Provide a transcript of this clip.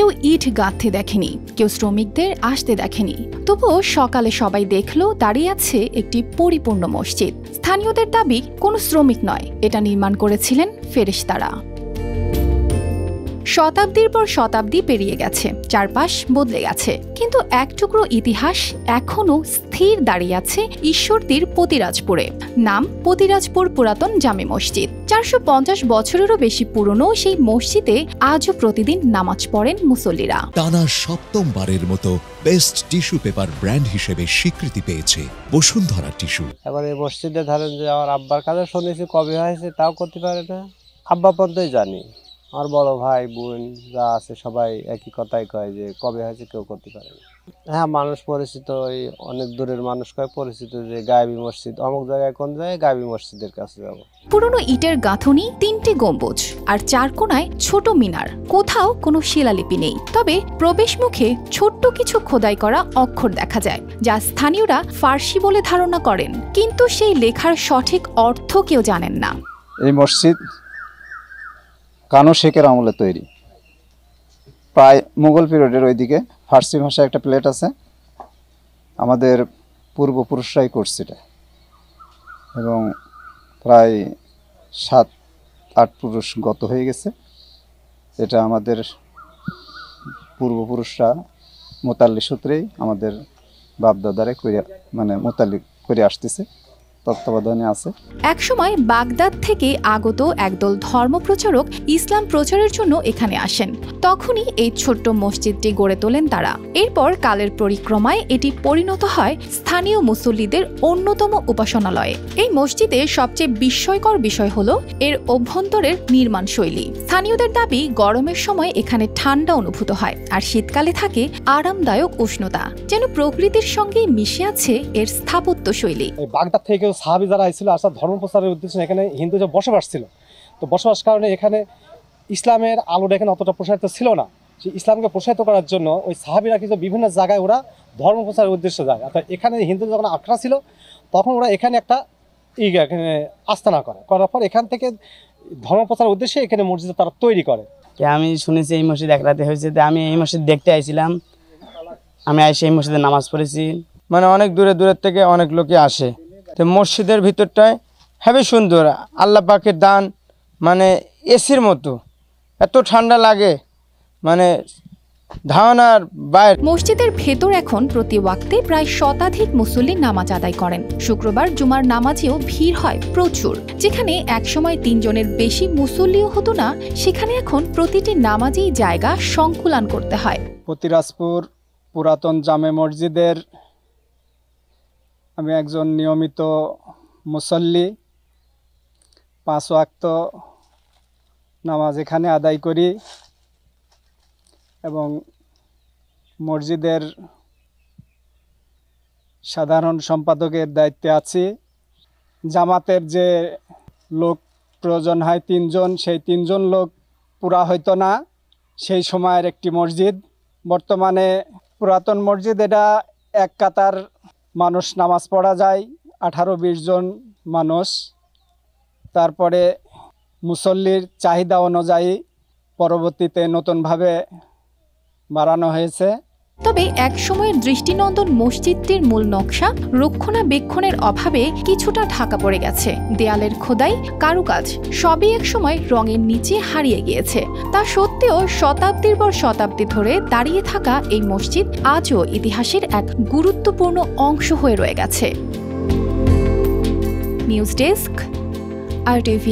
কেউ ইট গাঁথতে দেখেনি, কেউ শ্রমিকদের আসতে দেখেনি। তবুও সকালে সবাই দেখলো দাঁড়িয়ে আছে একটি পরিপূর্ণ মসজিদ। স্থানীয়দের দাবি কোনো শ্রমিক নয়, এটা নির্মাণ করেছিলেন ফেরেশতারা। শতাব্দীর পর শতাব্দী পেরিয়ে গেছে, চারপাশ বদলে গেছে, কিন্তু এক টুকরো ইতিহাস এখনো স্থির দাঁড়িয়ে আছে ঈশ্বরদীর পতিরাজপুরে। নাম পতিরাজপুর পুরাতন জামে মসজিদ। 450 বছরেরও বেশি পুরনো সেই মসজিদে আজও প্রতিদিন নামাজ পড়েন মুসল্লিরা। টানা সপ্তমবারের মতো বেস্ট টিস্যু পেপার ব্র্যান্ড হিসেবে স্বীকৃতি পেয়েছে বসুন্ধরা টিস্যু। এবার এই মসজিদে ধরেন যে আমার আব্বার কাছে শুনেছি, কবে হয়েছে তাও করতে পারে না। আব্বা পর্যন্তই জানি, আমার বড় ভাই বোন যা আছে সবাই একই কথাই কয় যে কবে হয়েছে কেউ করতে পারে না। হ্যাঁ, মানুষ পরিচিত, ওই অনেক দূরের মানুষ কয় পরিচিত যে গায়েবী মসজিদ, অমুক জায়গায় কোন জায়গায় গায়েবী মসজিদের কাছে যাব। পুরনো ইটের গাঁথনি, 3টি গম্বুজ আর 4 কোণায় ছোট মিনার। কোথাও কোনো শিলালিপি নেই, তবে প্রবেশ মুখে ছোট্ট কিছু খোদাই করা অক্ষর দেখা যায়, যা স্থানীয়রা ফার্সি বলে ধারণা করেন, কিন্তু সেই লেখার সঠিক অর্থ কেউ জানেন না। এই মসজিদ কানো শেখের আমলে তৈরি, প্রায় মুঘল পিরিয়ডের ওইদিকে। ফার্সি ভাষায় একটা প্লেট আছে, আমাদের পূর্বপুরুষরাই করছে এটা, এবং প্রায় 7-8 পুরুষ গত হয়ে গেছে। এটা আমাদের পূর্বপুরুষরা মোতাল্লি সূত্রেই আমাদের বাপদাদারে মোতাল্লি করে আসতেছে, তত্ত্বাবধানে আছে। একসময় বাগদাদ থেকে আগত একদল ধর্মপ্রচারক ইসলাম প্রচারের জন্য এখানে আসেন। তখনই এই ছোট্ট মসজিদটি গড়ে তোলেন তারা। এরপর কালের পরিক্রমায় এটি পরিণত হয় স্থানীয় মুসল্লিদের অন্যতম উপাসনালয়ে। এই মসজিদে সবচেয়ে বিস্ময়কর বিষয় হলো এর অভ্যন্তরের নির্মাণ শৈলী। স্থানীয়দের দাবি গরমের সময় এখানে ঠান্ডা অনুভূত হয়, আর শীতকালে থাকে আরামদায়ক উষ্ণতা, যেন প্রকৃতির সঙ্গে মিশে আছে এর স্থাপত্য শৈলী। বাগদাদ থেকে সাহাবী যারা আইছিল আসলে ধর্ম প্রচারের উদ্দেশ্যে এখানে হিন্দু যে বসবাস ছিল, তো বসবাস কারণে এখানে ইসলামের আলোটা এখানে অতটা প্রসারিত ছিল না। সেই ইসলামকে প্রসারিত করার জন্য ওই সাহাবীরা কিন্তু বিভিন্ন জায়গায় ওরা ধর্ম প্রচারের উদ্দেশ্যে যায়। অর্থাৎ এখানে হিন্দু যখন আখড়া ছিল তখন ওরা এখানে একটা এখানে আস্তানা করার পর এখান থেকে ধর্ম প্রচারের উদ্দেশ্যে এখানে মসজিদ তারা তৈরি করে। আমি শুনেছি এই মসজিদ এক রাতে হয়েছে, আমি এই মসজিদ দেখতে আইছিলাম, আমি এসে এই মসজিদে নামাজ পড়েছি। মানে অনেক দূরের থেকে অনেক লোকে আসে। তো মসজিদের ভিতরটায় হেবি সুন্দর, আল্লাহ পাকের দান, মানে এসির মতো, এত ঠান্ডা লাগে, মানে ধারণার বাইরে। মসজিদের ভেতর এখন প্রতি ওয়াক্তে প্রায় শতাধিক মুসল্লি নামাজ আদায় করেন। শুক্রবার জুমার নামাজেও ভিড় হয় প্রচুর। যেখানে একসময় 3 জনের বেশি মুসল্লিও হতো না, সেখানে এখন প্রতিটি নামাজেই জায়গা সংকুলান করতে হয়। পতিরাজপুর পুরাতন জামে মসজিদের আমি একজন নিয়মিত মুসল্লি, 5 ওয়াক্ত নামাজ এখানে আদায় করি এবং মসজিদের সাধারণ সম্পাদকের দায়িত্বে আছি। জামাতের যে লোক প্রয়োজন হয় 3 জন, সেই 3 জন লোক পুরা হইতো না সেই সময়ের একটি মসজিদ। বর্তমানে পুরাতন মসজিদ, এটা এক কাতার মানুষ নামাজ পড়া যায়, 18-20 জন মানুষ। তারপরে মুসল্লির চাহিদা অনুযায়ী পরবর্তীতে নতুনভাবে বাড়ানো হয়েছে। তবে এক সময়ের দৃষ্টিনন্দন মসজিদটির মূল নকশা রক্ষণাবেক্ষণের অভাবে কিছুটা ঢাকা পড়ে গেছে। দেয়ালের খোদাই, কারুকাজ সবই একসময় রঙের নিচে হারিয়ে গিয়েছে। তা সত্ত্বেও শতাব্দীর পর শতাব্দী ধরে দাঁড়িয়ে থাকা এই মসজিদ আজও ইতিহাসের এক গুরুত্বপূর্ণ অংশ হয়ে রয়ে গেছে। News desk, RTV।